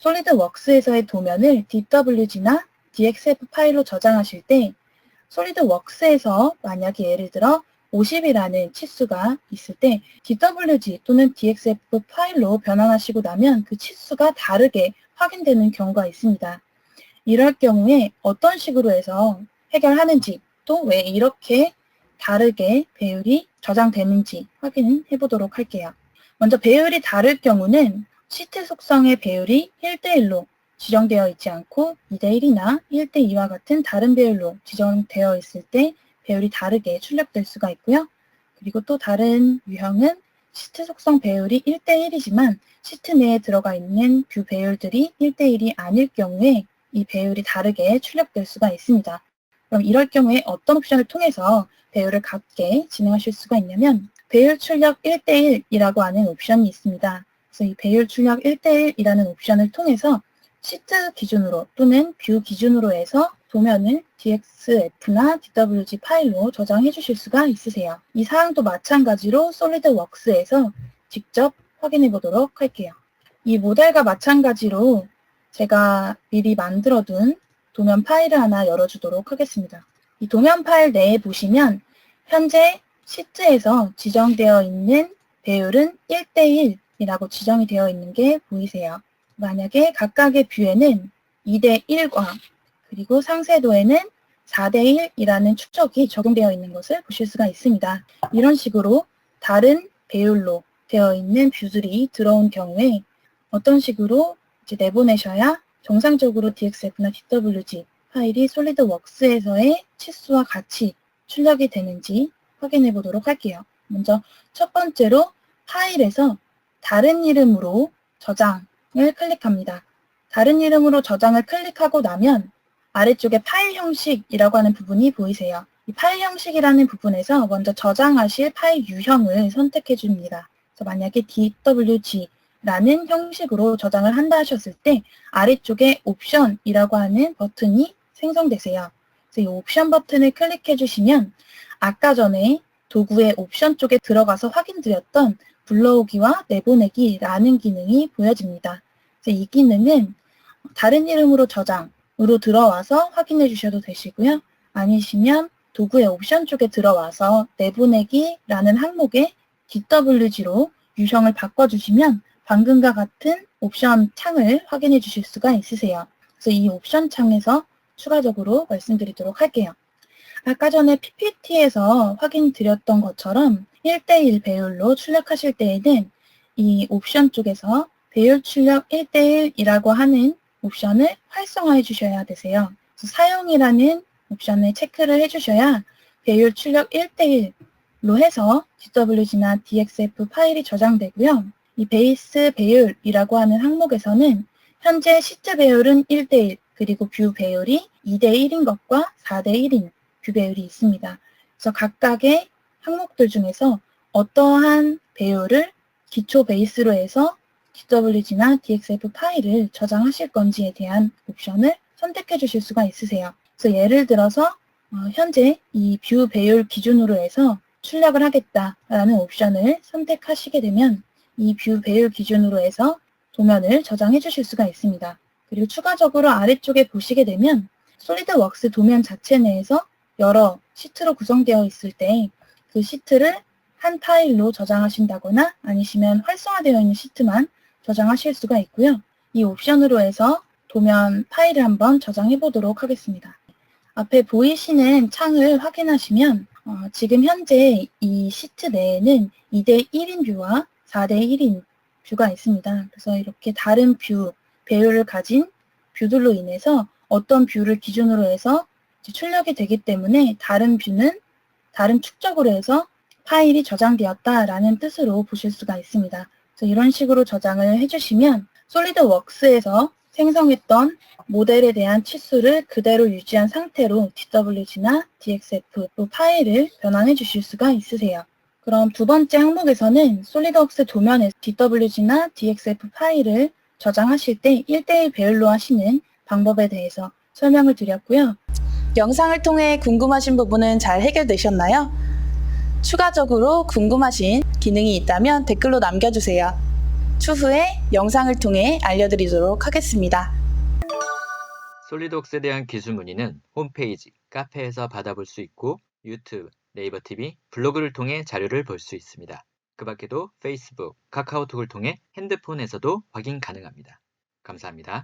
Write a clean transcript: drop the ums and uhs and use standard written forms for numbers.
솔리드웍스에서의 도면을 DWG나 DXF 파일로 저장하실 때 솔리드웍스에서 만약에 예를 들어 50이라는 치수가 있을 때 DWG 또는 DXF 파일로 변환하시고 나면 그 치수가 다르게 확인되는 경우가 있습니다. 이럴 경우에 어떤 식으로 해서 해결하는지 또 왜 이렇게 다르게 배율이 저장되는지 확인해 보도록 할게요. 먼저 배율이 다를 경우는 시트 속성의 배율이 1대1로 지정되어 있지 않고 2대1이나 1대2와 같은 다른 배율로 지정되어 있을 때 배율이 다르게 출력될 수가 있고요. 그리고 또 다른 유형은 시트 속성 배율이 1대1이지만 시트 내에 들어가 있는 뷰 배율들이 1대1이 아닐 경우에 이 배율이 다르게 출력될 수가 있습니다. 그럼 이럴 경우에 어떤 옵션을 통해서 배율을 같게 진행하실 수가 있냐면 배율 출력 1대1이라고 하는 옵션이 있습니다. 그래서 이 배율 출력 1대1이라는 옵션을 통해서 시트 기준으로 또는 뷰 기준으로 해서 도면을 DXF나 DWG 파일로 저장해 주실 수가 있으세요. 이 사항도 마찬가지로 솔리드웍스에서 직접 확인해 보도록 할게요. 이 모델과 마찬가지로 제가 미리 만들어둔 도면 파일을 하나 열어주도록 하겠습니다. 이 도면 파일 내에 보시면 현재 시트에서 지정되어 있는 배율은 1대1이라고 지정이 되어 있는 게 보이세요. 만약에 각각의 뷰에는 2대1과 그리고 상세도에는 4대1이라는 축적이 적용되어 있는 것을 보실 수가 있습니다. 이런 식으로 다른 배율로 되어 있는 뷰들이 들어온 경우에 어떤 식으로 이제 내보내셔야 정상적으로 DXF나 DWG 파일이 솔리드웍스에서의 치수와 같이 출력이 되는지 확인해 보도록 할게요. 먼저 첫 번째로 파일에서 다른 이름으로 저장을 클릭합니다. 다른 이름으로 저장을 클릭하고 나면 아래쪽에 파일 형식이라고 하는 부분이 보이세요. 이 파일 형식이라는 부분에서 먼저 저장하실 파일 유형을 선택해 줍니다. 그래서 만약에 DWG라는 형식으로 저장을 한다 하셨을 때 아래쪽에 옵션이라고 하는 버튼이 생성되세요. 그래서 이 옵션 버튼을 클릭해 주시면 아까 전에 도구의 옵션 쪽에 들어가서 확인드렸던 불러오기와 내보내기라는 기능이 보여집니다. 그래서 이 기능은 다른 이름으로 저장으로 들어와서 확인해 주셔도 되시고요. 아니시면 도구의 옵션 쪽에 들어와서 내보내기라는 항목에 DWG로 유형을 바꿔주시면 방금과 같은 옵션 창을 확인해 주실 수가 있으세요. 그래서 이 옵션 창에서 추가적으로 말씀드리도록 할게요. 아까 전에 PPT에서 확인드렸던 것처럼 1대1 배율로 출력하실 때에는 이 옵션 쪽에서 배율 출력 1대1이라고 하는 옵션을 활성화해 주셔야 되세요. 그래서 사용이라는 옵션을 체크를 해주셔야 배율 출력 1대1로 해서 DWG나 DXF 파일이 저장되고요. 이 베이스 배율이라고 하는 항목에서는 현재 시트 배율은 1대1 그리고 뷰 배율이 2대1인 것과 4대1인 뷰 배율이 있습니다. 그래서 각각의 항목들 중에서 어떠한 배율을 기초 베이스로 해서 DWG나 DXF 파일을 저장하실 건지에 대한 옵션을 선택해 주실 수가 있으세요. 그래서 예를 들어서 현재 이 뷰 배율 기준으로 해서 출력을 하겠다라는 옵션을 선택하시게 되면 이 뷰 배율 기준으로 해서 도면을 저장해 주실 수가 있습니다. 그리고 추가적으로 아래쪽에 보시게 되면 솔리드웍스 도면 자체 내에서 여러 시트로 구성되어 있을 때 그 시트를 한 파일로 저장하신다거나 아니시면 활성화되어 있는 시트만 저장하실 수가 있고요. 이 옵션으로 해서 도면 파일을 한번 저장해 보도록 하겠습니다. 앞에 보이시는 창을 확인하시면 지금 현재 이 시트 내에는 2대1인 뷰와 4대1인 뷰가 있습니다. 그래서 이렇게 다른 뷰, 배율을 가진 뷰들로 인해서 어떤 뷰를 기준으로 해서 출력이 되기 때문에 다른 뷰는 다른 축적으로 해서 파일이 저장되었다라는 뜻으로 보실 수가 있습니다. 그래서 이런 식으로 저장을 해주시면 솔리드웍스에서 생성했던 모델에 대한 치수를 그대로 유지한 상태로 DWG나 DXF 파일을 변환해 주실 수가 있으세요. 그럼 두 번째 항목에서는 솔리드웍스 도면에 DWG나 DXF 파일을 저장하실 때 1대1 배율로 하시는 방법에 대해서 설명을 드렸고요. 영상을 통해 궁금하신 부분은 잘 해결되셨나요? 추가적으로 궁금하신 기능이 있다면 댓글로 남겨주세요. 추후에 영상을 통해 알려드리도록 하겠습니다. 솔리드웍스에 대한 기술 문의는 홈페이지, 카페에서 받아볼 수 있고 유튜브, 네이버 TV, 블로그를 통해 자료를 볼 수 있습니다. 그 밖에도 페이스북, 카카오톡을 통해 핸드폰에서도 확인 가능합니다. 감사합니다.